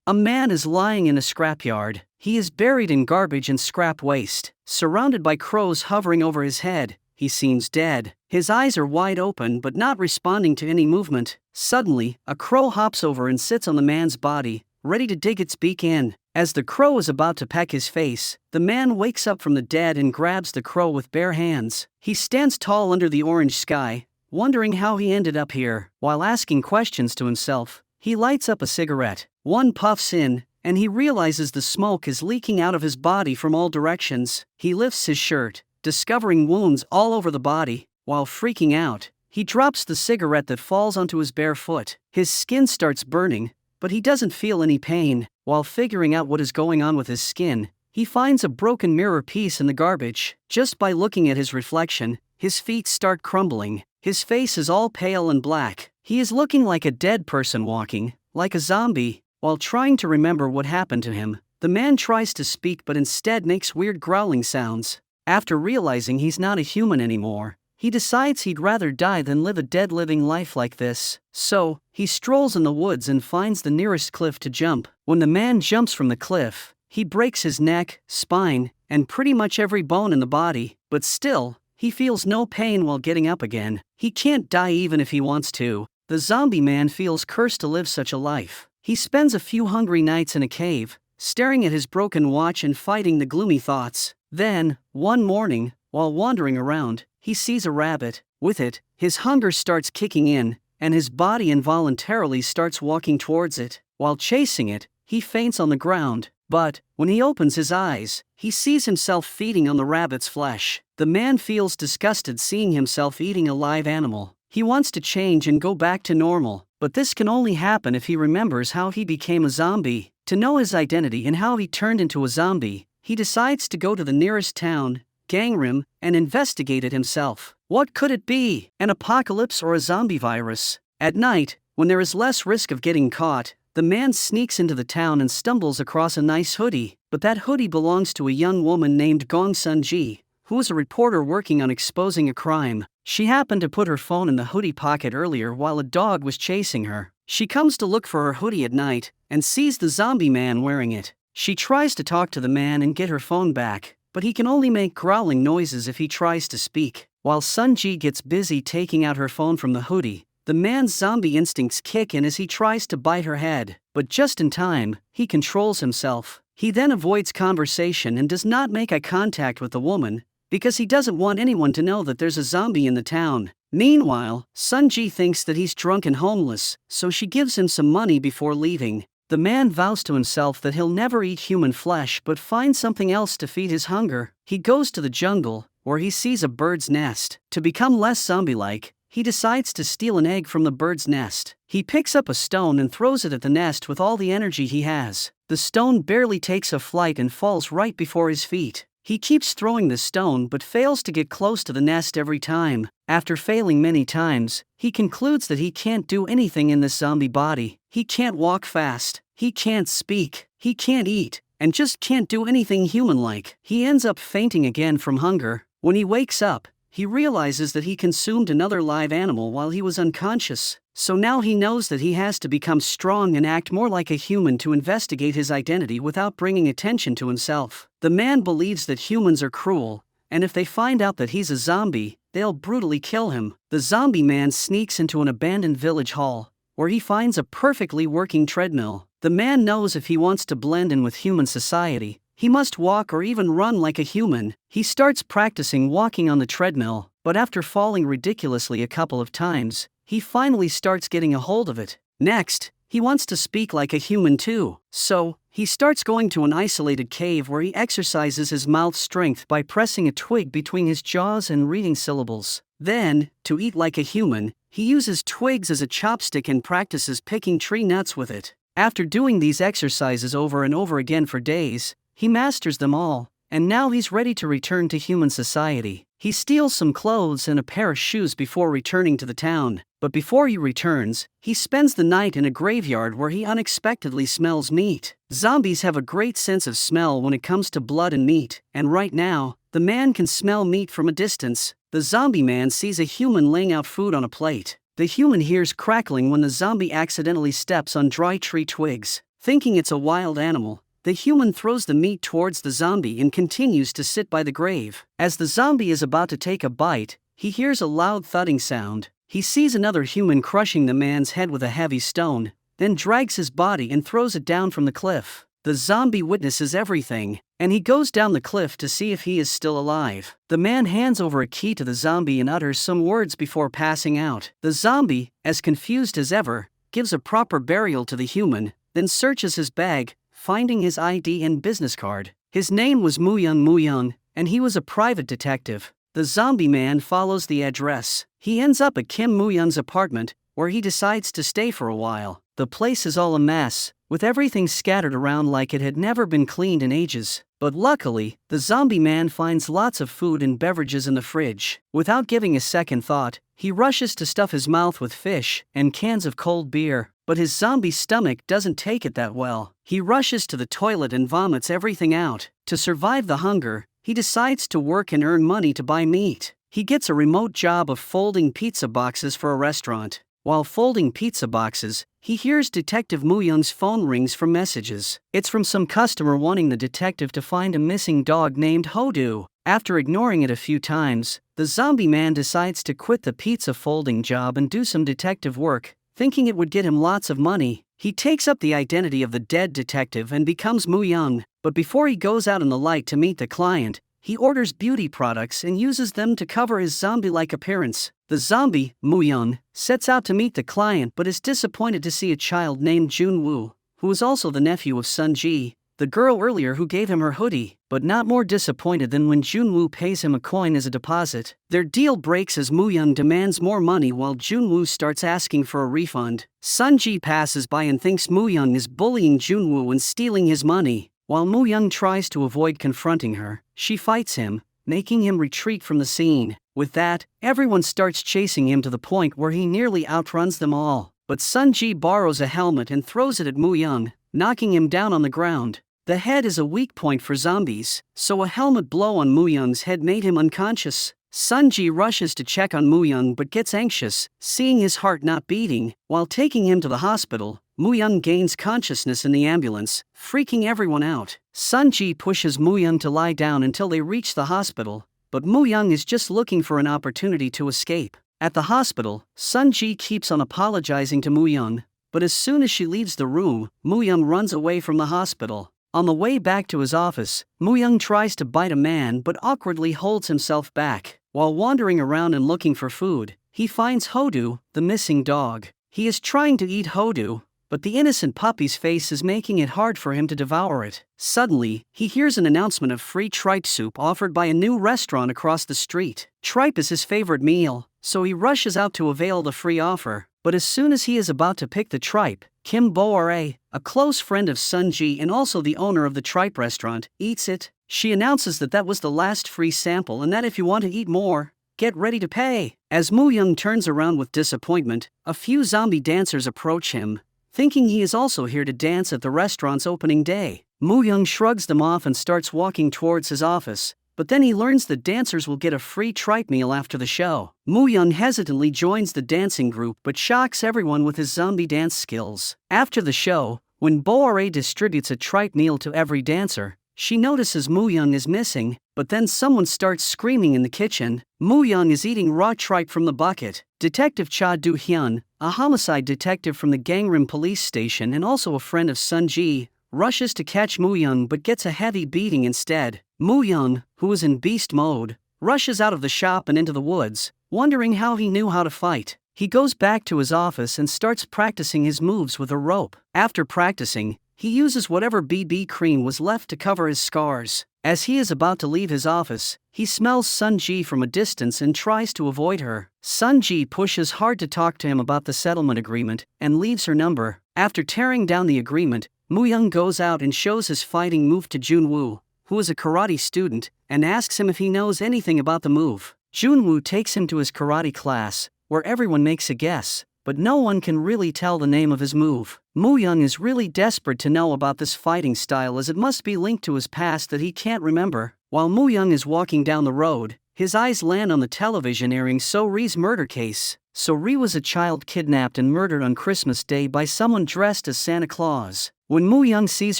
A man is lying in a scrapyard. He is buried in garbage and scrap waste, surrounded by crows hovering over his head. He seems dead. His eyes are wide open but not responding to any movement. Suddenly, a crow hops over and sits on the man's body, ready to dig its beak in. As the crow is about to peck his face, the man wakes up from the dead and grabs the crow with bare hands. He stands tall under the orange sky, wondering how he ended up here. While asking questions to himself, he lights up a cigarette. One puffs in, and he realizes the smoke is leaking out of his body from all directions. He lifts his shirt, discovering wounds all over the body. While freaking out, he drops the cigarette that falls onto his bare foot. His skin starts burning, but he doesn't feel any pain. While figuring out what is going on with his skin, he finds a broken mirror piece in the garbage. Just by looking at his reflection, his feet start crumbling. His face is all pale and black. He is looking like a dead person walking, like a zombie. While trying to remember what happened to him, the man tries to speak but instead makes weird growling sounds. After realizing he's not a human anymore, he decides he'd rather die than live a dead living life like this. So, he strolls in the woods and finds the nearest cliff to jump. When the man jumps from the cliff, he breaks his neck, spine, and pretty much every bone in the body. But still, he feels no pain while getting up again. He can't die even if he wants to. The zombie man feels cursed to live such a life. He spends a few hungry nights in a cave, staring at his broken watch and fighting the gloomy thoughts. Then, one morning, while wandering around, he sees a rabbit. With it, his hunger starts kicking in, and his body involuntarily starts walking towards it. While chasing it, he faints on the ground. But, when he opens his eyes, he sees himself feeding on the rabbit's flesh. The man feels disgusted seeing himself eating a live animal. He wants to change and go back to normal, but this can only happen if he remembers how he became a zombie. To know his identity and how he turned into a zombie, he decides to go to the nearest town, Gangrim, and investigate it himself. What could it be? An apocalypse or a zombie virus? At night, when there is less risk of getting caught, the man sneaks into the town and stumbles across a nice hoodie. But that hoodie belongs to a young woman named Gong Sun-ji, who is a reporter working on exposing a crime. She happened to put her phone in the hoodie pocket earlier while a dog was chasing her. She comes to look for her hoodie at night, and sees the zombie man wearing it. She tries to talk to the man and get her phone back, but he can only make growling noises if he tries to speak. While Sun-ji gets busy taking out her phone from the hoodie, the man's zombie instincts kick in as he tries to bite her head. But just in time, he controls himself. He then avoids conversation and does not make eye contact with the woman, because he doesn't want anyone to know that there's a zombie in the town. Meanwhile, Sun-ji thinks that he's drunk and homeless, so she gives him some money before leaving. The man vows to himself that he'll never eat human flesh but find something else to feed his hunger. He goes to the jungle, where he sees a bird's nest. To become less zombie-like, he decides to steal an egg from the bird's nest. He picks up a stone and throws it at the nest with all the energy he has. The stone barely takes a flight and falls right before his feet. He keeps throwing the stone but fails to get close to the nest every time. After failing many times, he concludes that he can't do anything in this zombie body. He can't walk fast, he can't speak, he can't eat, and just can't do anything human-like. He ends up fainting again from hunger. When he wakes up, he realizes that he consumed another live animal while he was unconscious. So now he knows that he has to become strong and act more like a human to investigate his identity without bringing attention to himself. The man believes that humans are cruel, and if they find out that he's a zombie, they'll brutally kill him. The zombie man sneaks into an abandoned village hall, where he finds a perfectly working treadmill. The man knows if he wants to blend in with human society, he must walk or even run like a human. He starts practicing walking on the treadmill, but after falling ridiculously a couple of times, he finally starts getting a hold of it. Next, he wants to speak like a human too. So, he starts going to an isolated cave where he exercises his mouth strength by pressing a twig between his jaws and reading syllables. Then, to eat like a human, he uses twigs as a chopstick and practices picking tree nuts with it. After doing these exercises over and over again for days, he masters them all, and now he's ready to return to human society. He steals some clothes and a pair of shoes before returning to the town. But before he returns, he spends the night in a graveyard where he unexpectedly smells meat. Zombies have a great sense of smell when it comes to blood and meat, and right now, the man can smell meat from a distance. The zombie man sees a human laying out food on a plate. The human hears crackling when the zombie accidentally steps on dry tree twigs. Thinking it's a wild animal, the human throws the meat towards the zombie and continues to sit by the grave. As the zombie is about to take a bite, he hears a loud thudding sound. He sees another human crushing the man's head with a heavy stone, then drags his body and throws it down from the cliff. The zombie witnesses everything, and he goes down the cliff to see if he is still alive. The man hands over a key to the zombie and utters some words before passing out. The zombie, as confused as ever, gives a proper burial to the human, then searches his bag, finding his ID and business card. His name was Mu-Young, and he was a private detective. The zombie man follows the address. He ends up at Kim Mu-Young's apartment, where he decides to stay for a while. The place is all a mess, with everything scattered around like it had never been cleaned in ages. But luckily, the zombie man finds lots of food and beverages in the fridge. Without giving a second thought, he rushes to stuff his mouth with fish and cans of cold beer. But his zombie stomach doesn't take it that well. He rushes to the toilet and vomits everything out. To survive the hunger, he decides to work and earn money to buy meat. He gets a remote job of folding pizza boxes for a restaurant. While folding pizza boxes, he hears Detective Mu-Young's phone rings for messages. It's from some customer wanting the detective to find a missing dog named Hodu. After ignoring it a few times, the zombie man decides to quit the pizza folding job and do some detective work, thinking it would get him lots of money. He takes up the identity of the dead detective and becomes Mu-Young, but before he goes out in the light to meet the client, he orders beauty products and uses them to cover his zombie-like appearance. The zombie, Mu-Young, sets out to meet the client but is disappointed to see a child named Jun-Woo, who is also the nephew of Sun-Ji, the girl earlier who gave him her hoodie, but not more disappointed than when Jun-Woo pays him a coin as a deposit. Their deal breaks as Mu-Young demands more money while Jun-Woo starts asking for a refund. Sun-Ji passes by and thinks Mu-Young is bullying Jun-Woo and stealing his money. While Mu-Young tries to avoid confronting her, she fights him, making him retreat from the scene. With that, everyone starts chasing him to the point where he nearly outruns them all. But Sun-Ji borrows a helmet and throws it at Mu-Young, knocking him down on the ground. The head is a weak point for zombies, so a helmet blow on Mu-Young's head made him unconscious. Sun-Ji rushes to check on Mu-Young but gets anxious, seeing his heart not beating. While taking him to the hospital, Mu-Young gains consciousness in the ambulance, freaking everyone out. Sun-Ji pushes Mu-Young to lie down until they reach the hospital, but Mu-Young is just looking for an opportunity to escape. At the hospital, Sun-Ji keeps on apologizing to Mu-Young, but as soon as she leaves the room, Mu-Young runs away from the hospital. On the way back to his office, Mu-Young tries to bite a man but awkwardly holds himself back. While wandering around and looking for food, he finds Hodu, the missing dog. He is trying to eat Hodu, but the innocent puppy's face is making it hard for him to devour it. Suddenly, he hears an announcement of free tripe soup offered by a new restaurant across the street. Tripe is his favorite meal, so he rushes out to avail the free offer. But as soon as he is about to pick the tripe, Kim Bo-Ra, a close friend of Sun-Ji and also the owner of the tripe restaurant, eats it. She announces that that was the last free sample and that if you want to eat more, get ready to pay. As Mu-Young turns around with disappointment, a few zombie dancers approach him, thinking he is also here to dance at the restaurant's opening day. Mu-Young shrugs them off and starts walking towards his office, but then he learns that dancers will get a free tripe meal after the show. Mu-Young hesitantly joins the dancing group but shocks everyone with his zombie dance skills. After the show, when Bo-Ra distributes a tripe meal to every dancer, she notices Mu-Young is missing, but then someone starts screaming in the kitchen. Mu-Young is eating raw tripe from the bucket. Detective Cha Do-hyun, a homicide detective from the Gangrim police station and also a friend of Sun-Ji, rushes to catch Mu-Young but gets a heavy beating instead. Mu-Young, who is in beast mode, rushes out of the shop and into the woods, wondering how he knew how to fight. He goes back to his office and starts practicing his moves with a rope. After practicing, he uses whatever BB cream was left to cover his scars. As he is about to leave his office, he smells Sun-Ji from a distance and tries to avoid her. Sun-Ji pushes hard to talk to him about the settlement agreement and leaves her number. After tearing down the agreement, Mu-Young goes out and shows his fighting move to Jun-Woo, who is a karate student, and asks him if he knows anything about the move. Jun-Woo takes him to his karate class, where everyone makes a guess, but no one can really tell the name of his move. Mu-Young is really desperate to know about this fighting style as it must be linked to his past that he can't remember. While Mu-Young is walking down the road, his eyes land on the television airing So-Ri's murder case. So-Ri was a child kidnapped and murdered on Christmas Day by someone dressed as Santa Claus. When Moo Young sees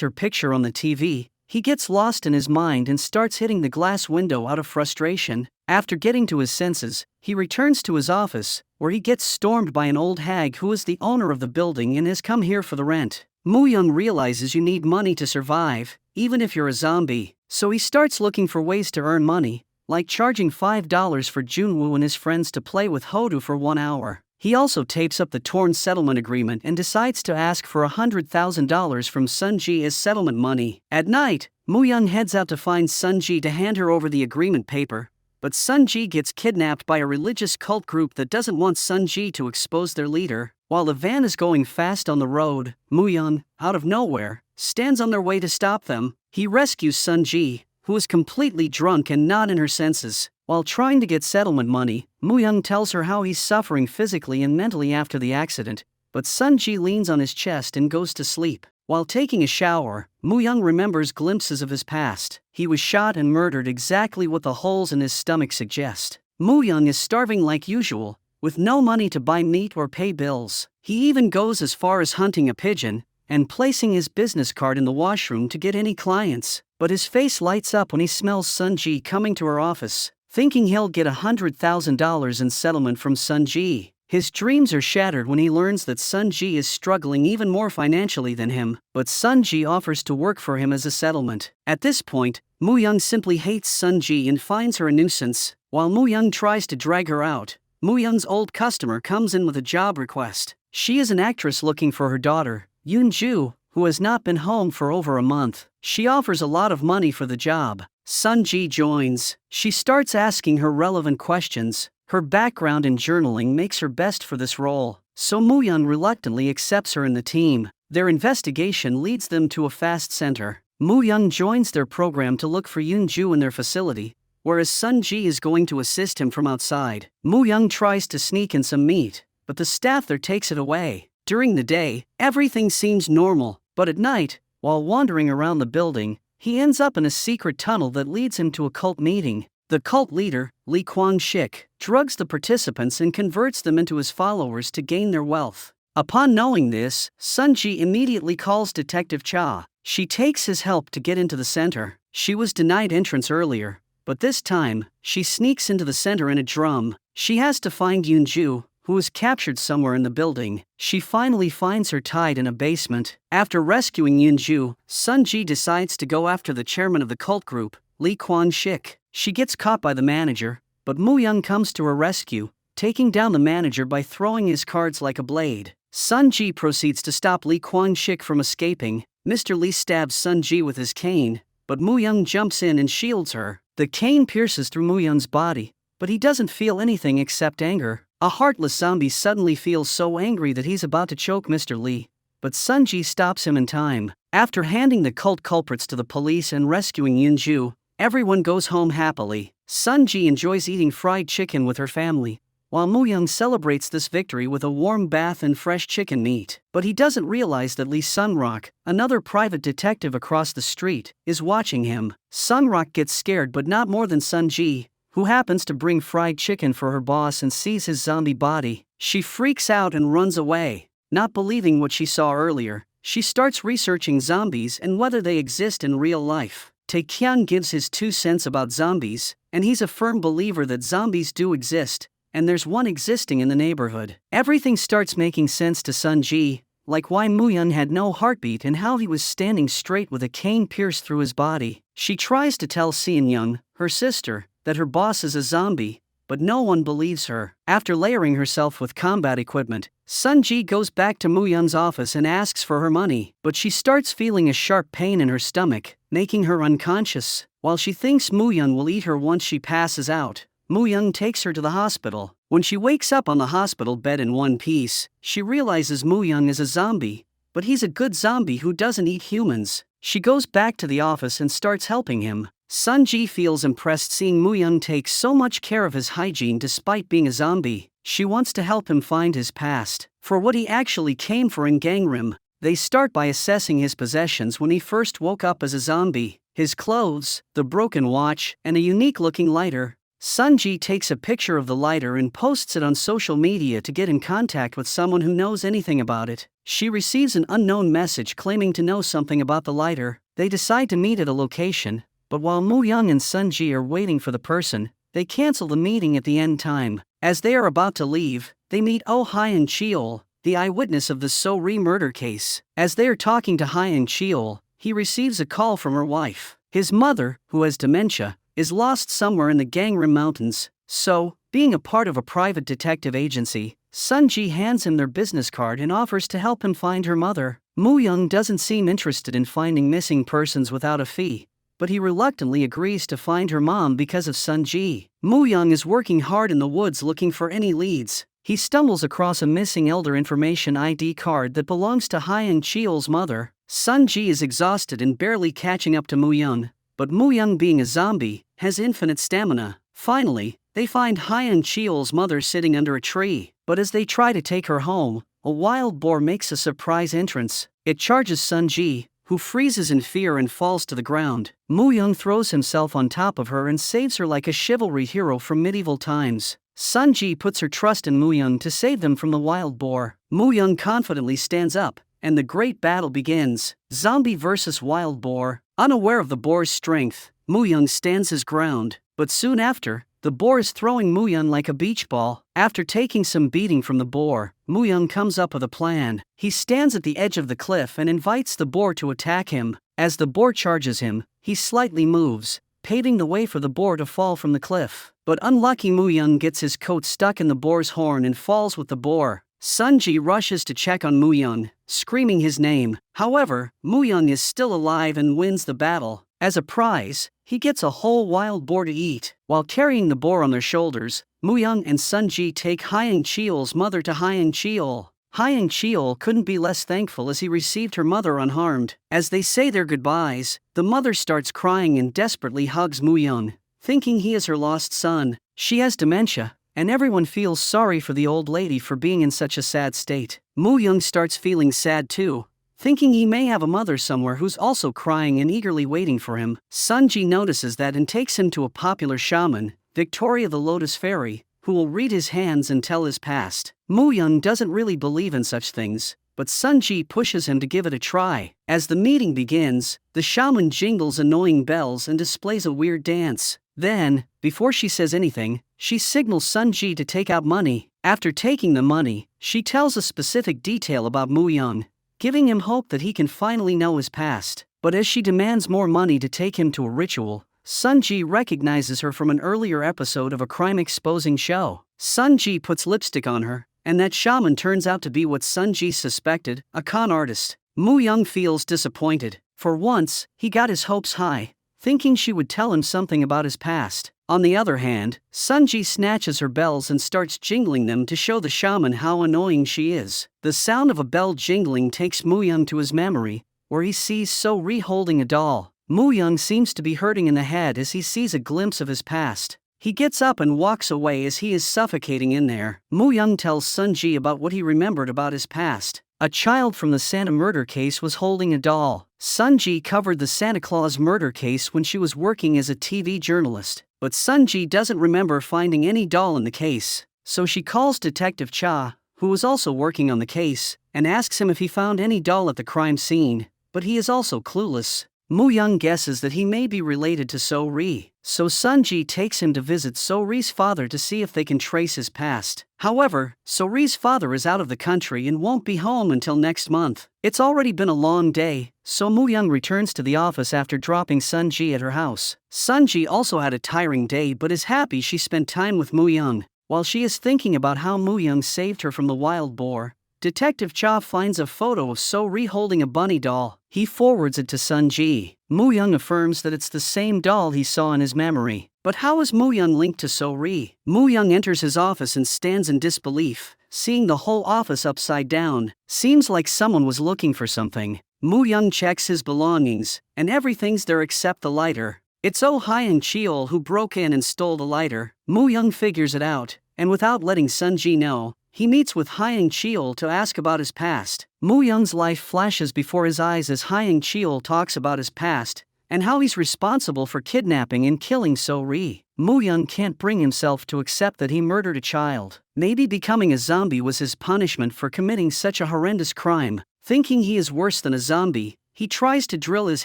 her picture on the TV, he gets lost in his mind and starts hitting the glass window out of frustration. After getting to his senses, he returns to his office, where he gets stormed by an old hag who is the owner of the building and has come here for the rent. Moo Young realizes you need money to survive, even if you're a zombie, so he starts looking for ways to earn money, like charging $5 for Junwoo and his friends to play with Hodu for 1 hour. He also tapes up the torn settlement agreement and decides to ask for $100,000 from Sunji as settlement money. At night, Moo Young heads out to find Sunji to hand her over the agreement paper, but Sunji gets kidnapped by a religious cult group that doesn't want Sunji to expose their leader. While the van is going fast on the road, Moo Young, out of nowhere, stands on their way to stop them. He rescues Sunji, who is completely drunk and not in her senses. While trying to get settlement money, Moo Young tells her how he's suffering physically and mentally after the accident, but Sunji leans on his chest and goes to sleep. While taking a shower, Moo Young remembers glimpses of his past. He was shot and murdered exactly what the holes in his stomach suggest. Moo Young is starving like usual, with no money to buy meat or pay bills. He even goes as far as hunting a pigeon and placing his business card in the washroom to get any clients. But his face lights up when he smells Sunji coming to her office. Thinking he'll get $100,000 in settlement from Sunji, his dreams are shattered when he learns that Sunji is struggling even more financially than him, but Sunji offers to work for him as a settlement. At this point, Moo Young simply hates Sunji and finds her a nuisance. While Moo Young tries to drag her out, Moo Young's old customer comes in with a job request. She is an actress looking for her daughter, Yoonju, who has not been home for over a month. She offers a lot of money for the job. Sunji joins. She starts asking her relevant questions. Her background in journaling makes her best for this role, so Moo Young reluctantly accepts her in the team. Their investigation leads them to a fast center. Moo Young joins their program to look for Yoonju in their facility, whereas Sunji is going to assist him from outside. Moo Young tries to sneak in some meat, but the staff there takes it away. During the day, everything seems normal, but at night, while wandering around the building, he ends up in a secret tunnel that leads him to a cult meeting. The cult leader, Lee Kwang-shik, drugs the participants and converts them into his followers to gain their wealth. Upon knowing this, Sunji immediately calls Detective Cha. She takes his help to get into the center. She was denied entrance earlier, but this time, she sneaks into the center in a drum. She has to find Yoonju, who is captured somewhere in the building. She finally finds her tied in a basement. After rescuing Yoonju, Sunji decides to go after the chairman of the cult group, Lee Kwang-shik. She gets caught by the manager, but Moo Young comes to her rescue, taking down the manager by throwing his cards like a blade. Sunji proceeds to stop Lee Kwang-shik from escaping. Mr. Lee stabs Sunji with his cane, but Moo Young jumps in and shields her. The cane pierces through Moo Young's body, but he doesn't feel anything except anger. A heartless zombie suddenly feels so angry that he's about to choke Mr. Lee, but Sunji stops him in time. After handing the cult culprits to the police and rescuing Yoonju, everyone goes home happily. Sunji enjoys eating fried chicken with her family, while Moo Young celebrates this victory with a warm bath and fresh chicken meat. But he doesn't realize that Lee Sunrock, another private detective across the street, is watching him. Sunrock gets scared but not more than Sunji, who happens to bring fried chicken for her boss and sees his zombie body. She freaks out and runs away. Not believing what she saw earlier, she starts researching zombies and whether they exist in real life. Taekyang gives his 2 cents about zombies, and he's a firm believer that zombies do exist, and there's one existing in the neighborhood. Everything starts making sense to Sunji, like why Moo Young had no heartbeat and how he was standing straight with a cane pierced through his body. She tries to tell Seon Young, her sister, that her boss is a zombie, but no one believes her. After layering herself with combat equipment, Sunji goes back to Moo Young's office and asks for her money, but she starts feeling a sharp pain in her stomach, making her unconscious. While she thinks Moo Young will eat her once she passes out, Moo Young takes her to the hospital. When she wakes up on the hospital bed in one piece, she realizes Moo Young is a zombie, but he's a good zombie who doesn't eat humans. She goes back to the office and starts helping him. Sunji feels impressed seeing Moo Young take so much care of his hygiene despite being a zombie. She wants to help him find his past, for what he actually came for in Gangrim. They start by assessing his possessions when he first woke up as a zombie. His clothes, the broken watch, and a unique-looking lighter. Sunji takes a picture of the lighter and posts it on social media to get in contact with someone who knows anything about it. She receives an unknown message claiming to know something about the lighter. They decide to meet at a location, but while Moo-young and Sunji are waiting for the person, they cancel the meeting at the end time. As they are about to leave, they meet Oh Hyun Cheol, the eyewitness of the So-ri murder case. As they are talking to Hyun Cheol, he receives a call from her wife. His mother, who has dementia, is lost somewhere in the Gangrim Mountains. So, being a part of a private detective agency, Sunji hands him their business card and offers to help him find her mother. Moo-young doesn't seem interested in finding missing persons without a fee, but he reluctantly agrees to find her mom because of Sunji. Moo-young is working hard in the woods looking for any leads. He stumbles across a missing elder information ID card that belongs to Hyun Cheol's mother. Sunji is exhausted and barely catching up to Moo-young, but Moo-young, being a zombie, has infinite stamina. Finally, they find Hyun Cheol's mother sitting under a tree, but as they try to take her home, a wild boar makes a surprise entrance. It charges Sunji, who freezes in fear and falls to the ground. Moo-young throws himself on top of her and saves her like a chivalry hero from medieval times. Sunji puts her trust in Moo-young to save them from the wild boar. Moo-young confidently stands up, and the great battle begins. Zombie versus wild boar. Unaware of the boar's strength, Moo-young stands his ground, but soon after, the boar is throwing Moo-young like a beach ball. After taking some beating from the boar, Moo-young comes up with a plan. He stands at the edge of the cliff and invites the boar to attack him. As the boar charges him, he slightly moves, paving the way for the boar to fall from the cliff. But unlucky Moo-young gets his coat stuck in the boar's horn and falls with the boar. Sunji rushes to check on Moo-young, screaming his name. However, Moo-young is still alive and wins the battle. As a prize, he gets a whole wild boar to eat. While carrying the boar on their shoulders, Moo-young and Sunji take Hyun Cheol's mother to Hyun Cheol. Hyun Cheol couldn't be less thankful as he received her mother unharmed. As they say their goodbyes, the mother starts crying and desperately hugs Moo-young, thinking he is her lost son. She has dementia, and everyone feels sorry for the old lady for being in such a sad state. Moo-young starts feeling sad too, thinking he may have a mother somewhere who's also crying and eagerly waiting for him. Sunji notices that and takes him to a popular shaman, Victoria the Lotus Fairy, who will read his hands and tell his past. Moo-young doesn't really believe in such things, but Sunji pushes him to give it a try. As the meeting begins, the shaman jingles annoying bells and displays a weird dance. Then, before she says anything, she signals Sunji to take out money. After taking the money, she tells a specific detail about Moo-young, giving him hope that he can finally know his past. But as she demands more money to take him to a ritual, Sunji recognizes her from an earlier episode of a crime-exposing show. Sunji puts lipstick on her, and that shaman turns out to be what Sunji suspected, a con artist. Moo-young feels disappointed. For once, he got his hopes high, thinking she would tell him something about his past. On the other hand, Sunji snatches her bells and starts jingling them to show the shaman how annoying she is. The sound of a bell jingling takes Moo-young to his memory, where he sees So-ri holding a doll. Moo-young seems to be hurting in the head as he sees a glimpse of his past. He gets up and walks away as he is suffocating in there. Moo-young tells Sunji about what he remembered about his past. A child from the Santa murder case was holding a doll. Sunji covered the Santa Claus murder case when she was working as a TV journalist, but Sunji doesn't remember finding any doll in the case. So she calls Detective Cha, who was also working on the case, and asks him if he found any doll at the crime scene, but he is also clueless. Moo-young guesses that he may be related to So-ri, so Sunji takes him to visit So-ri's father to see if they can trace his past. However, So-ri's father is out of the country and won't be home until next month. It's already been a long day, so Moo-young returns to the office after dropping Sunji at her house. Sunji also had a tiring day but is happy she spent time with Moo-young. While she is thinking about how Moo-young saved her from the wild boar, Detective Cha finds a photo of So-ri holding a bunny doll. He forwards it to Sunji. Moo-young affirms that it's the same doll he saw in his memory. But how is Moo-young linked to So-ri? Moo-young enters his office and stands in disbelief, seeing the whole office upside down. Seems like someone was looking for something. Moo-young checks his belongings, and everything's there except the lighter. It's Oh Hyun Cheol who broke in and stole the lighter. Moo-young figures it out, and without letting Sunji know, he meets with Hyun Cheol to ask about his past. Moo-young's life flashes before his eyes as Hyun Cheol talks about his past, and how he's responsible for kidnapping and killing So-ri. Moo Young can't bring himself to accept that he murdered a child. Maybe becoming a zombie was his punishment for committing such a horrendous crime. Thinking he is worse than a zombie, he tries to drill his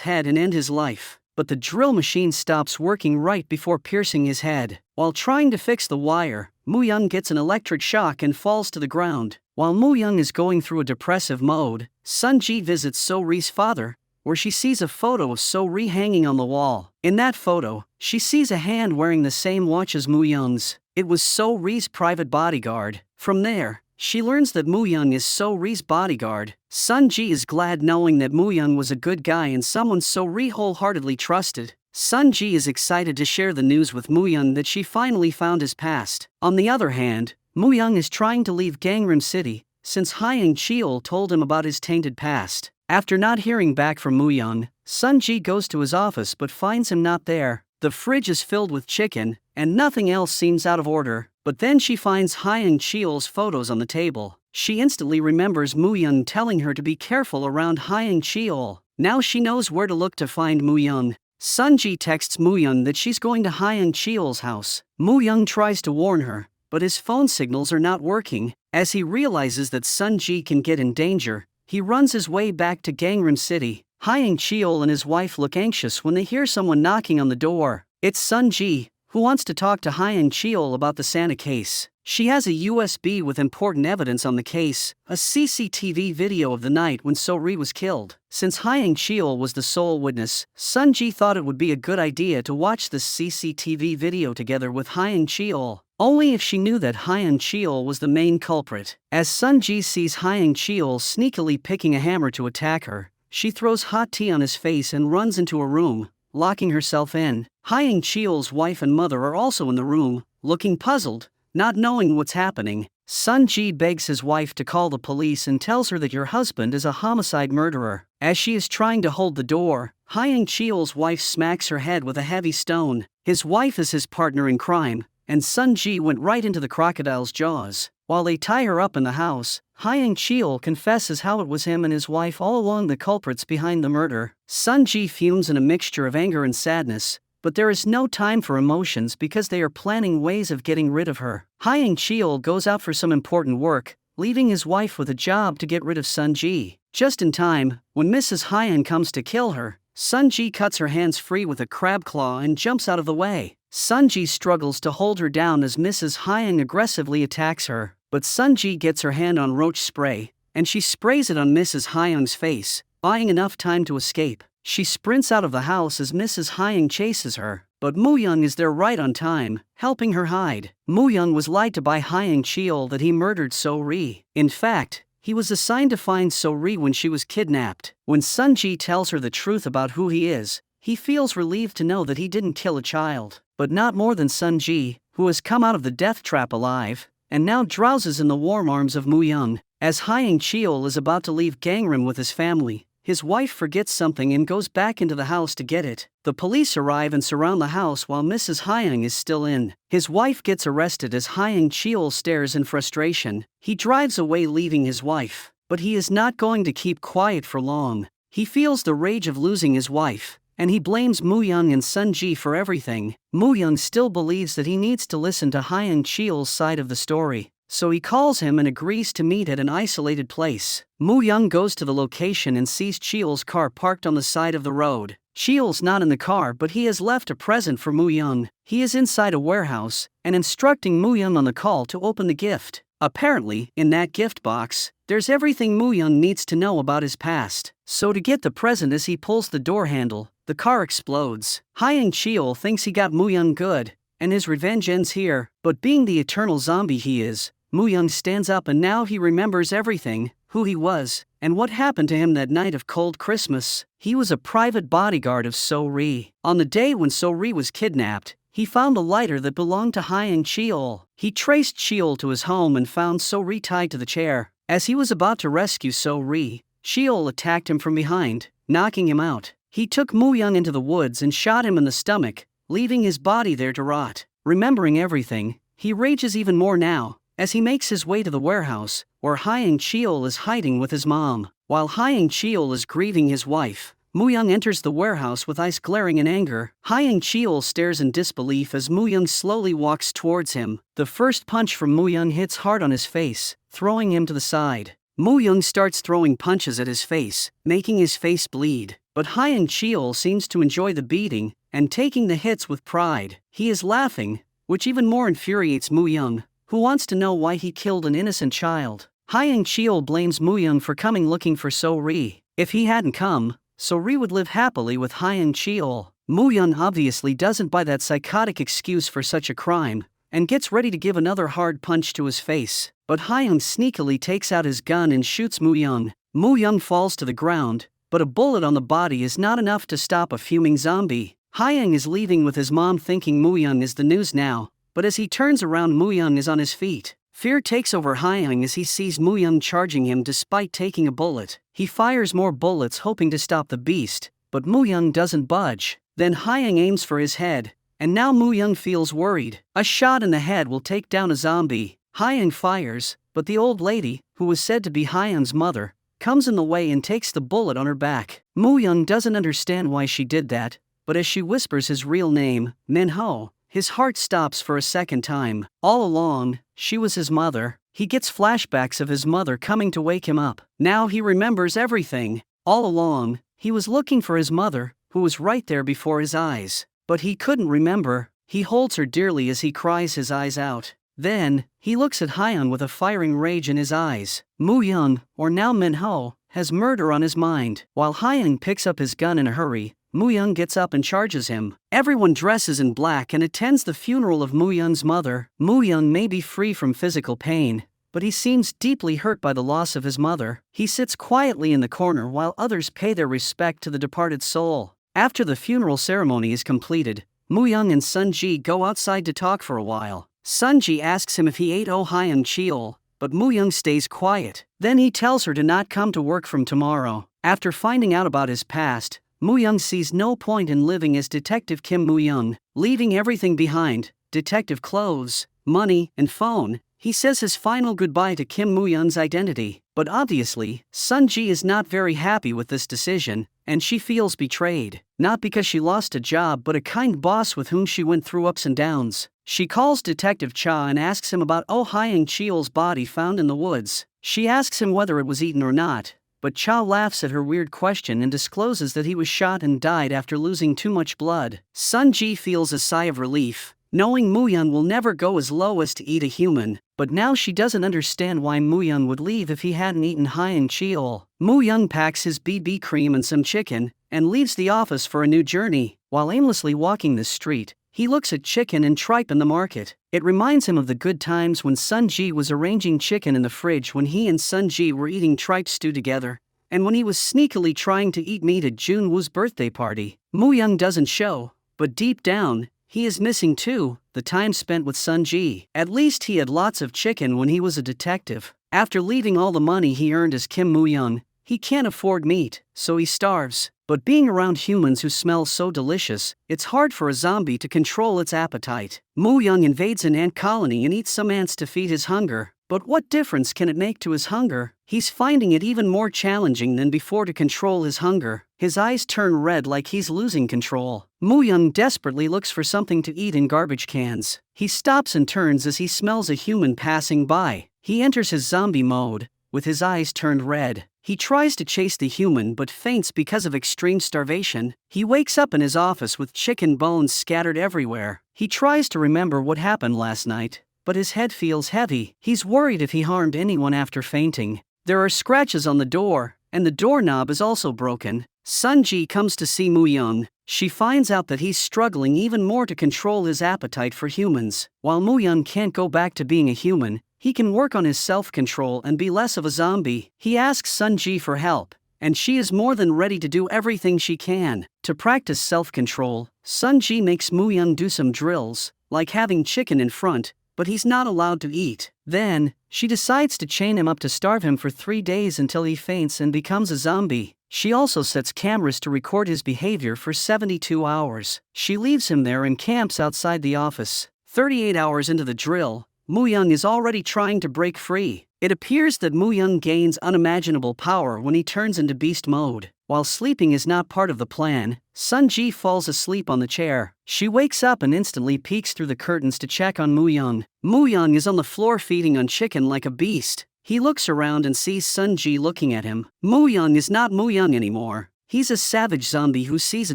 head and end his life. But the drill machine stops working right before piercing his head. While trying to fix the wire, Moo Young gets an electric shock and falls to the ground. While Moo Young is going through a depressive mode, Sun Ji visits So-ri's father, where she sees a photo of So-ri hanging on the wall. In that photo, she sees a hand wearing the same watch as Moo Young's. It was So-ri's private bodyguard. From there, she learns that Moo Young is So-ri's bodyguard. Sun Ji is glad knowing that Moo Young was a good guy and someone So-ri wholeheartedly trusted. Sun Ji is excited to share the news with Moo Young that she finally found his past. On the other hand, Moo Young is trying to leave Gangnam City, since Hyang Cheol told him about his tainted past. After not hearing back from Moo Young, Sun Ji goes to his office but finds him not there. The fridge is filled with chicken, and nothing else seems out of order. But then she finds Hyang Cheol's photos on the table. She instantly remembers Moo Young telling her to be careful around Hyang Cheol. Now she knows where to look to find Moo Young. Sun Ji texts Moo Young that she's going to Hyang Cheol's house. Moo Young tries to warn her, but his phone signals are not working. As he realizes that Sun Ji can get in danger, he runs his way back to Gangnam City. Hyang Cheol and his wife look anxious when they hear someone knocking on the door. It's Sun Ji, who wants to talk to Hyang Cheol about the Santa case. She has a USB with important evidence on the case, a CCTV video of the night when So-ri was killed. Since Hyang Cheol was the sole witness, Sun Ji thought it would be a good idea to watch this CCTV video together with Hyang Cheol. Only if she knew that Hyang Cheol was the main culprit. As Sun Ji sees Hyang Cheol sneakily picking a hammer to attack her, she throws hot tea on his face and runs into a room, locking herself in. Hyang Cheol's wife and mother are also in the room, looking puzzled, not knowing what's happening. Sun Ji begs his wife to call the police and tells her that your husband is a homicide murderer. As she is trying to hold the door, Hyang Cheol's wife smacks her head with a heavy stone. His wife is his partner in crime, and Sun Ji went right into the crocodile's jaws. While they tie her up in the house, Hyang Cheol confesses how it was him and his wife all along the culprits behind the murder. Sun Ji fumes in a mixture of anger and sadness, but there is no time for emotions because they are planning ways of getting rid of her. Hyang Cheol goes out for some important work, leaving his wife with a job to get rid of Sun Ji. Just in time, when Mrs. Hyang comes to kill her, Sun Ji cuts her hands free with a crab claw and jumps out of the way. Sun Ji struggles to hold her down as Mrs. Hyang aggressively attacks her, but Sun Ji gets her hand on roach spray, and she sprays it on Mrs. Hyang's face, buying enough time to escape. She sprints out of the house as Mrs. Hyang chases her, but Moo Young is there right on time, helping her hide. Moo Young was lied to by Hyang Cheol that he murdered So-ri. In fact, he was assigned to find So-ri when she was kidnapped. When Sun Ji tells her the truth about who he is, he feels relieved to know that he didn't kill a child. But not more than Sun Ji, who has come out of the death trap alive, and now drowses in the warm arms of Moo Young. As Hyang Cheol is about to leave Gangnam with his family, his wife forgets something and goes back into the house to get it. The police arrive and surround the house while Mrs. Hyang is still in. His wife gets arrested as Hyang Cheol stares in frustration. He drives away leaving his wife, but he is not going to keep quiet for long. He feels the rage of losing his wife, and he blames Moo Young and Sun Ji for everything. Moo Young still believes that he needs to listen to Hyang Cheol's side of the story, so he calls him and agrees to meet at an isolated place. Moo Young goes to the location and sees Cheol's car parked on the side of the road. Cheol's not in the car, but he has left a present for Moo Young. He is inside a warehouse, and instructing Moo Young on the call to open the gift. Apparently, in that gift box, there's everything Moo Young needs to know about his past. So to get the present, as he pulls the door handle, the car explodes. Hyang Cheol thinks he got Moo Young good, and his revenge ends here. But being the eternal zombie he is, Moo Young stands up and now he remembers everything, who he was, and what happened to him that night of cold Christmas. He was a private bodyguard of So-ri. On the day when So-ri was kidnapped, he found a lighter that belonged to Hyang Cheol. He traced Cheol to his home and found So-ri tied to the chair. As he was about to rescue So-ri, Cheol attacked him from behind, knocking him out. He took Moo Young into the woods and shot him in the stomach, leaving his body there to rot. Remembering everything, he rages even more now, as he makes his way to the warehouse, where Hyang Cheol is hiding with his mom. While Hyang Cheol is grieving his wife, Mu-young enters the warehouse with eyes glaring in anger. Hyang Cheol stares in disbelief as Mu-young slowly walks towards him. The first punch from Mu-young hits hard on his face, throwing him to the side. Mu-young starts throwing punches at his face, making his face bleed. But Hyang Cheol seems to enjoy the beating and taking the hits with pride. He is laughing, which even more infuriates Mu-young, who wants to know why he killed an innocent child. Hyang Cheol blames Mu-young for coming looking for So-ri. If he hadn't come, So-ri would live happily with Hyang Cheol. Mu-young obviously doesn't buy that psychotic excuse for such a crime, and gets ready to give another hard punch to his face. But Hyang sneakily takes out his gun and shoots Mu-young. Mu-young falls to the ground, but a bullet on the body is not enough to stop a fuming zombie. Hyang is leaving with his mom thinking Mu-young is the news now, but as he turns around Mu-young is on his feet. Fear takes over Hyang as he sees Mu-young charging him despite taking a bullet. He fires more bullets hoping to stop the beast, but Mu-young doesn't budge. Then Hyang aims for his head, and now Mu-young feels worried. A shot in the head will take down a zombie. Hyang fires, but the old lady, who was said to be Hyang's mother, comes in the way and takes the bullet on her back. Mu-young doesn't understand why she did that, but as she whispers his real name, Min-ho, his heart stops for a second time. All along, she was his mother. He gets flashbacks of his mother coming to wake him up. Now he remembers everything. All along, he was looking for his mother, who was right there before his eyes. But he couldn't remember. He holds her dearly as he cries his eyes out. Then, he looks at Hyun with a firing rage in his eyes. Mu-young, or now Min-ho, has murder on his mind. While Hyun picks up his gun in a hurry, Mu-young gets up and charges him. Everyone dresses in black and attends the funeral of Mu-young's mother. Mu-young may be free from physical pain, but he seems deeply hurt by the loss of his mother. He sits quietly in the corner while others pay their respect to the departed soul. After the funeral ceremony is completed, Mu-young and Sun-ji go outside to talk for a while. Sun-ji asks him if he ate Hyang Cheol, but Mu-young stays quiet. Then he tells her to not come to work from tomorrow. After finding out about his past, Mu-young sees no point in living as Detective Kim Mu-young, leaving everything behind, detective clothes, money, and phone. He says his final goodbye to Kim Mu-young's identity. But obviously, Sun-ji is not very happy with this decision, and she feels betrayed. Not because she lost a job but a kind boss with whom she went through ups and downs. She calls Detective Cha and asks him about Hyang Cheol's body found in the woods. She asks him whether it was eaten or not, but Cha laughs at her weird question and discloses that he was shot and died after losing too much blood. Sun-ji feels a sigh of relief, knowing Mu-young will never go as low as to eat a human, but now she doesn't understand why Mu-young would leave if he hadn't eaten Hyang Cheol. Mu-young packs his BB cream and some chicken, and leaves the office for a new journey. While aimlessly walking the street, he looks at chicken and tripe in the market. It reminds him of the good times when Sun-ji was arranging chicken in the fridge when he and Sun-ji were eating tripe stew together, and when he was sneakily trying to eat meat at Jun-woo's birthday party. Mu-young doesn't show, but deep down, he is missing too, the time spent with Sun-ji. At least he had lots of chicken when he was a detective. After leaving all the money he earned as Kim Mu-young, he can't afford meat, so he starves. But being around humans who smell so delicious, it's hard for a zombie to control its appetite. Mu-young invades an ant colony and eats some ants to feed his hunger. But what difference can it make to his hunger? He's finding it even more challenging than before to control his hunger. His eyes turn red like he's losing control. Mu-young desperately looks for something to eat in garbage cans. He stops and turns as he smells a human passing by. He enters his zombie mode, with his eyes turned red. He tries to chase the human but faints because of extreme starvation. He wakes up in his office with chicken bones scattered everywhere. He tries to remember what happened last night, but his head feels heavy. He's worried if he harmed anyone after fainting. There are scratches on the door, and the doorknob is also broken. Sun-ji comes to see Mu-young. She finds out that he's struggling even more to control his appetite for humans. While Mu-young can't go back to being a human, he can work on his self-control and be less of a zombie. He asks Sun-ji for help, and she is more than ready to do everything she can. To practice self-control, Sun-ji makes Mu-young do some drills, like having chicken in front, but he's not allowed to eat. Then, she decides to chain him up to starve him for 3 days until he faints and becomes a zombie. She also sets cameras to record his behavior for 72 hours. She leaves him there and camps outside the office. 38 hours into the drill, Mu-young is already trying to break free. It appears that Mu-young gains unimaginable power when he turns into beast mode. While sleeping is not part of the plan, Sun-ji falls asleep on the chair. She wakes up and instantly peeks through the curtains to check on Mu-young. Mu-young is on the floor feeding on chicken like a beast. He looks around and sees Sun-ji looking at him. Mu-young is not Mu-young anymore. He's a savage zombie who sees a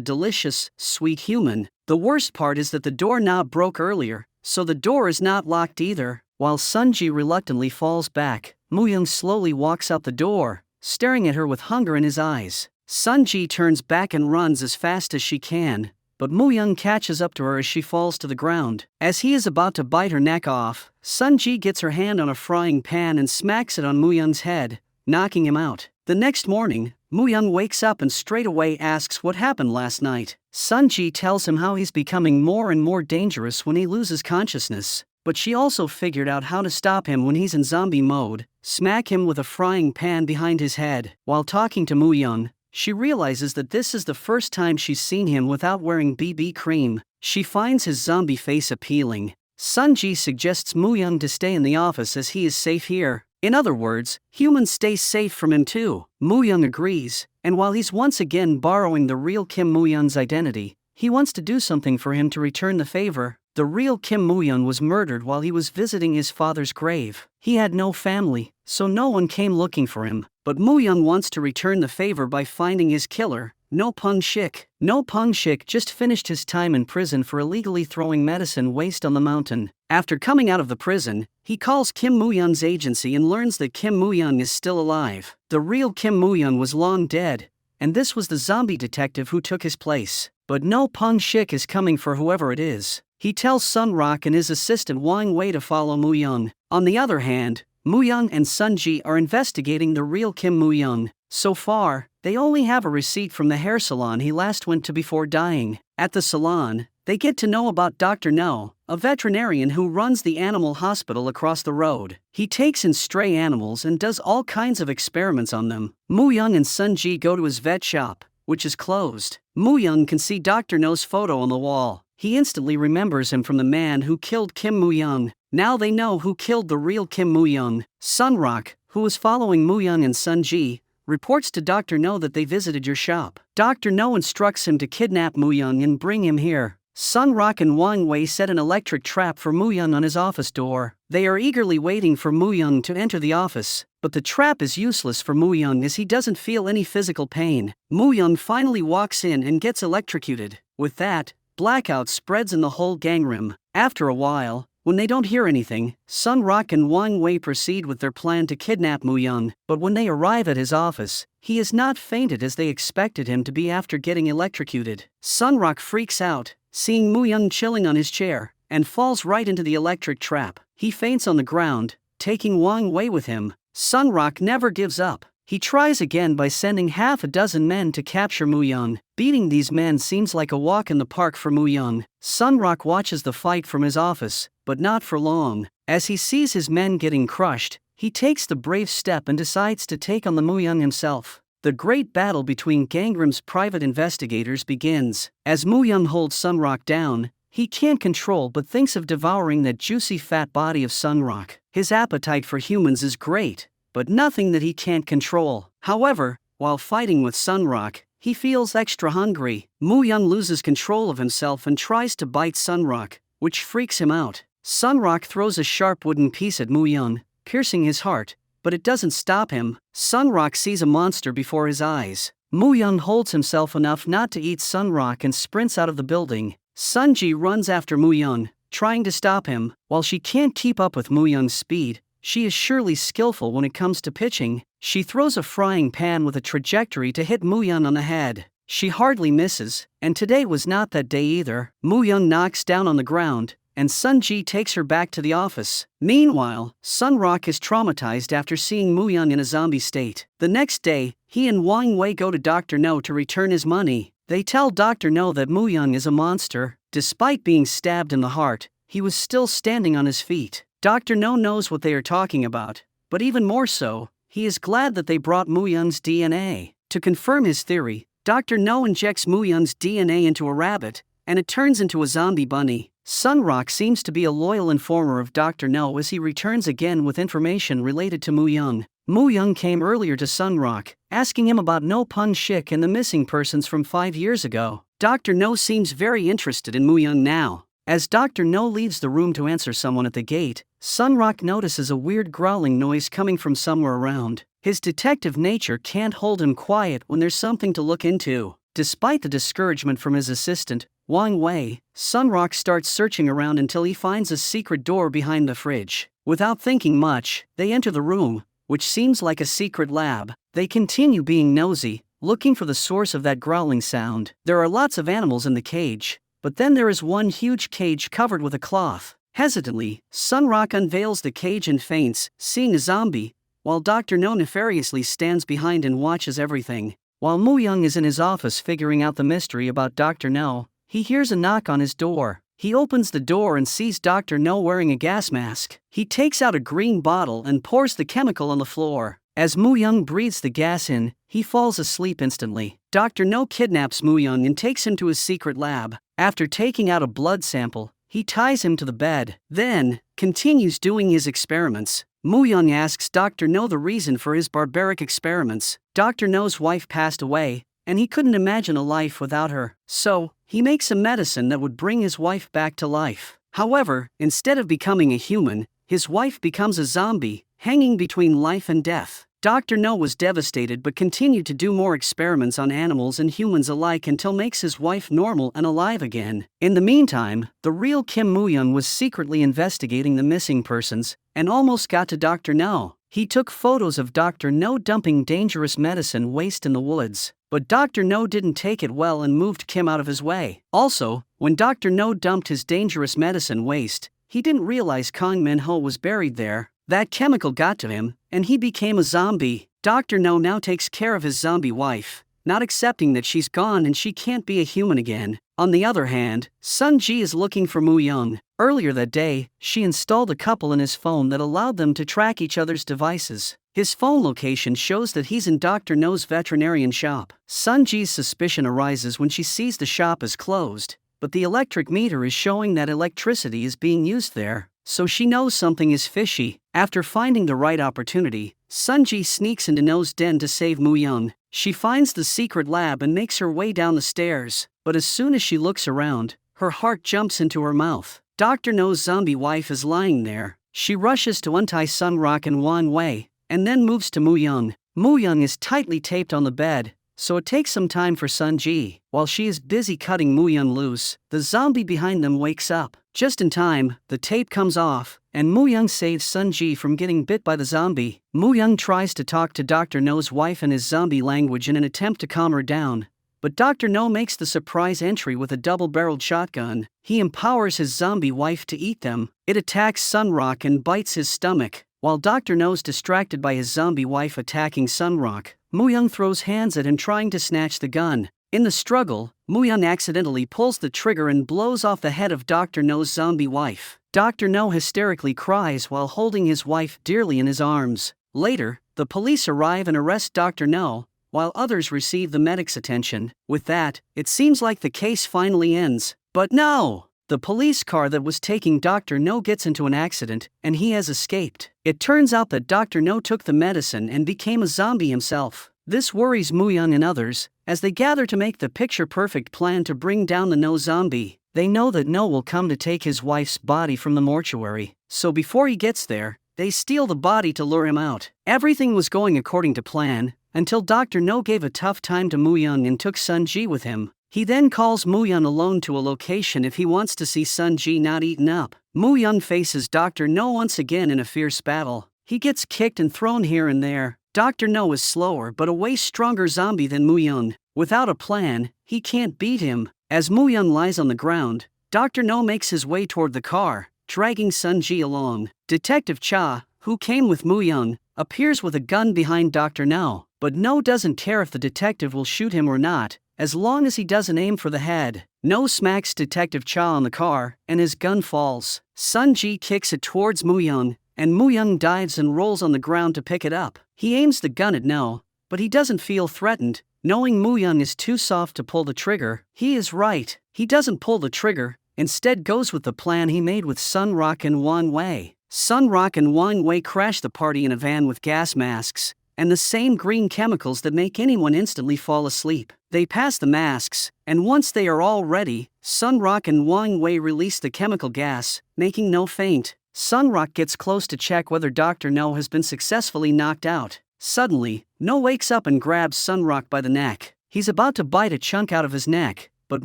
delicious, sweet human. The worst part is that the doorknob broke earlier, so the door is not locked either. While Sun-ji reluctantly falls back, Mu-young slowly walks out the door, staring at her with hunger in his eyes. Sun-ji turns back and runs as fast as she can, but Mu-young catches up to her as she falls to the ground. As he is about to bite her neck off, Sun-ji gets her hand on a frying pan and smacks it on Mu-young's head, knocking him out. The next morning, Mu-young wakes up and straight away asks what happened last night. Sun-ji tells him how he's becoming more and more dangerous when he loses consciousness, but she also figured out how to stop him when he's in zombie mode: smack him with a frying pan behind his head. While talking to Mu-young, she realizes that this is the first time she's seen him without wearing BB cream. She finds his zombie face appealing. Sun-ji suggests Mu-young to stay in the office as he is safe here. In other words, humans stay safe from him too. Mu-young agrees, and while he's once again borrowing the real Kim Mu-young's identity, he wants to do something for him to return the favor. The real Kim Mu-young was murdered while he was visiting his father's grave. He had no family, so no one came looking for him. But Mu-young wants to return the favor by finding his killer, No Pung-shik. No Pung-shik just finished his time in prison for illegally throwing medicine waste on the mountain. After coming out of the prison, he calls Kim Mu-young's agency and learns that Kim Mu-young is still alive. The real Kim Mu-young was long dead, and this was the zombie detective who took his place. But No Pung-shik is coming for whoever it is. He tells Sun-rock and his assistant Wang Wei to follow Mu-young. On the other hand, Mu-young and Sun-ji are investigating the real Kim Mu-young. So far, they only have a receipt from the hair salon he last went to before dying. At the salon, they get to know about Dr. No, a veterinarian who runs the animal hospital across the road. He takes in stray animals and does all kinds of experiments on them. Mu-young and Sun-ji go to his vet shop, which is closed. Mu-young can see Dr. No's photo on the wall. He instantly remembers him from the man who killed Kim Mu-young. Now they know who killed the real Kim Mu-young. Sun-rock, who was following Mu-young and Sun-ji, reports to Dr. No that they visited your shop. Dr. No instructs him to kidnap Mu-young and bring him here. Sun-rock and Wang Wei set an electric trap for Mu-young on his office door. They are eagerly waiting for Mu-young to enter the office, but the trap is useless for Mu-young as he doesn't feel any physical pain. Mu-young finally walks in and gets electrocuted. With that, blackout spreads in the whole gang room. After a while, when they don't hear anything, Sun-rock and Wang Wei proceed with their plan to kidnap Mu-young, but when they arrive at his office, he is not fainted as they expected him to be after getting electrocuted. Sun-rock freaks out, seeing Mu-young chilling on his chair, and falls right into the electric trap. He faints on the ground, taking Wang Wei with him. Sun-rock never gives up. He tries again by sending half a dozen men to capture Mu-young. Beating these men seems like a walk in the park for Mu-young. Sun-rock watches the fight from his office, but not for long. As he sees his men getting crushed, he takes the brave step and decides to take on the Mu-young himself. The great battle between Gangrim's private investigators begins. As Mu-young holds Sun-rock down, he can't control but thinks of devouring that juicy fat body of Sun-rock. His appetite for humans is great, but nothing that he can't control. However, while fighting with Sun-rock, he feels extra hungry. Mu-young loses control of himself and tries to bite Sun-rock, which freaks him out. Sun-rock throws a sharp wooden piece at Mu-young, piercing his heart, but it doesn't stop him. Sun-rock sees a monster before his eyes. Mu-young holds himself enough not to eat Sun-rock and sprints out of the building. Sun-ji runs after Mu-young, trying to stop him. While she can't keep up with Mu-young's speed, she is surely skillful when it comes to pitching. She throws a frying pan with a trajectory to hit Mu-young on the head. She hardly misses, and today was not that day either. Mu-young knocks down on the ground, and Sun-ji takes her back to the office. Meanwhile, Sun-rock is traumatized after seeing Mu-young in a zombie state. The next day, he and Wang Wei go to Dr. No to return his money. They tell Dr. No that Mu-young is a monster. Despite being stabbed in the heart, he was still standing on his feet. Dr. No knows what they are talking about, but even more so, he is glad that they brought Mu-young's DNA. To confirm his theory, Dr. No injects Mu-young's DNA into a rabbit, and it turns into a zombie bunny. Sun-rock seems to be a loyal informer of Dr. No as he returns again with information related to Mu-young. Moo Young came earlier to Sunrock, asking him about No Pun Shik and the missing persons from 5 years ago. Dr. No seems very interested in Moo Young now. As Dr. No leaves the room to answer someone at the gate, Sunrock notices a weird growling noise coming from somewhere around. His detective nature can't hold him quiet when there's something to look into. Despite the discouragement from his assistant, Wang Wei, Sunrock starts searching around until he finds a secret door behind the fridge. Without thinking much, they enter the room, which seems like a secret lab. They continue being nosy, looking for the source of that growling sound. There are lots of animals in the cage, but then there is one huge cage covered with a cloth. Hesitantly, Sunrock unveils the cage and faints, seeing a zombie, while Dr. No nefariously stands behind and watches everything. While Moo Young is in his office figuring out the mystery about Dr. No, he hears a knock on his door. He opens the door and sees Dr. No wearing a gas mask. He takes out a green bottle and pours the chemical on the floor. As Moo Young breathes the gas in, he falls asleep instantly. Dr. No kidnaps Moo Young and takes him to his secret lab. After taking out a blood sample, he ties him to the bed, then continues doing his experiments. Moo Young asks Dr. No the reason for his barbaric experiments. Dr. No's wife passed away, and he couldn't imagine a life without her. So, he makes a medicine that would bring his wife back to life. However, instead of becoming a human, his wife becomes a zombie, hanging between life and death. Dr. No was devastated but continued to do more experiments on animals and humans alike until makes his wife normal and alive again. In the meantime, the real Kim Moo Young was secretly investigating the missing persons, and almost got to Dr. No. He took photos of Dr. No dumping dangerous medicine waste in the woods, but Dr. No didn't take it well and moved Kim out of his way. Also, when Dr. No dumped his dangerous medicine waste, he didn't realize Kang Min Ho was buried there. That chemical got to him, and he became a zombie. Dr. No now takes care of his zombie wife, not accepting that she's gone and she can't be a human again. On the other hand, Sun Ji is looking for Moo Young. Earlier that day, she installed a couple in his phone that allowed them to track each other's devices. His phone location shows that he's in Dr. No's veterinarian shop. Sun Ji's suspicion arises when she sees the shop is closed, but the electric meter is showing that electricity is being used there, so she knows something is fishy. After finding the right opportunity, Sun Ji sneaks into No's den to save Moo Young. She finds the secret lab and makes her way down the stairs, but as soon as she looks around, her heart jumps into her mouth. Dr. No's zombie wife is lying there. She rushes to untie Sunrock and Wang Wei, and then moves to Moo Young. Moo Young is tightly taped on the bed, so it takes some time for Sun Ji. While she is busy cutting Moo Young loose, the zombie behind them wakes up. Just in time, the tape comes off, and Moo Young saves Sun Ji from getting bit by the zombie. Moo Young tries to talk to Dr. No's wife in his zombie language in an attempt to calm her down, but Dr. No makes the surprise entry with a double-barreled shotgun. He empowers his zombie wife to eat them. It attacks Sunrock and bites his stomach. While Dr. No's distracted by his zombie wife attacking Sunrock, Moo Young throws hands at him trying to snatch the gun. In the struggle, Moo Young accidentally pulls the trigger and blows off the head of Dr. No's zombie wife. Dr. No hysterically cries while holding his wife dearly in his arms. Later, the police arrive and arrest Dr. No, while others receive the medic's attention. With that, it seems like the case finally ends. But no! The police car that was taking Dr. No gets into an accident, and he has escaped. It turns out that Dr. No took the medicine and became a zombie himself. This worries Moo Young and others, as they gather to make the picture-perfect plan to bring down the No zombie. They know that No will come to take his wife's body from the mortuary, so before he gets there, they steal the body to lure him out. Everything was going according to plan, until Dr. No gave a tough time to Moo Young and took Sun Ji with him. He then calls Moo Young alone to a location if he wants to see Sun Ji not eaten up. Moo Young faces Dr. No once again in a fierce battle. He gets kicked and thrown here and there. Dr. No is slower but a way stronger zombie than Moo Young. Without a plan, he can't beat him. As Moo Young lies on the ground, Dr. No makes his way toward the car, dragging Sun Ji along. Detective Cha, who came with Moo Young, appears with a gun behind Dr. No, but No doesn't care if the detective will shoot him or not, as long as he doesn't aim for the head. No smacks Detective Cha on the car, and his gun falls. Sun Ji kicks it towards Moo Young, and Moo Young dives and rolls on the ground to pick it up. He aims the gun at No, but he doesn't feel threatened, knowing Moo Young is too soft to pull the trigger. He is right. He doesn't pull the trigger, instead goes with the plan he made with Sunrock and Wang Wei. Sun Rock and Wang Wei crash the party in a van with gas masks and the same green chemicals that make anyone instantly fall asleep. They pass the masks, and once they are all ready, Sun Rock and Wang Wei release the chemical gas, making No faint. Sun Rock gets close to check whether Dr. No has been successfully knocked out. Suddenly, No wakes up and grabs Sun Rock by the neck. He's about to bite a chunk out of his neck, but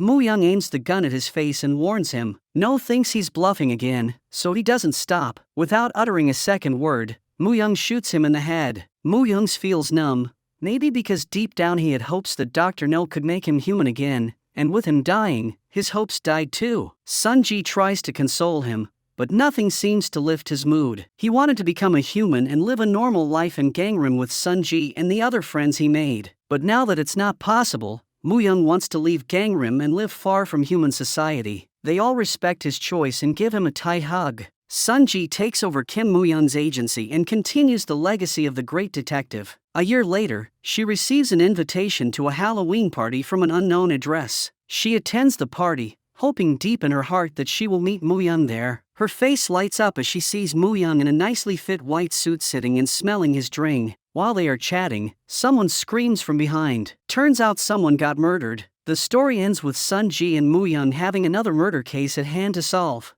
Mu Young aims the gun at his face and warns him. No thinks he's bluffing again, so he doesn't stop. Without uttering a second word, Mu Young shoots him in the head. Mu Young feels numb, maybe because deep down he had hopes that Dr. No could make him human again, and with him dying, his hopes died too. Sun Ji tries to console him, but nothing seems to lift his mood. He wanted to become a human and live a normal life in Gangnam with Sun Ji and the other friends he made. But now that it's not possible, Mu Young wants to leave Gangnam and live far from human society. They all respect his choice and give him a tight hug. Sun Ji takes over Kim Mu Young's agency and continues the legacy of the great detective. A year later, she receives an invitation to a Halloween party from an unknown address. She attends the party, hoping deep in her heart that she will meet Mu Young there. Her face lights up as she sees Mu Young in a nicely fit white suit sitting and smelling his drink. While they are chatting, someone screams from behind. Turns out someone got murdered. The story ends with Sun Ji and Mu Young having another murder case at hand to solve.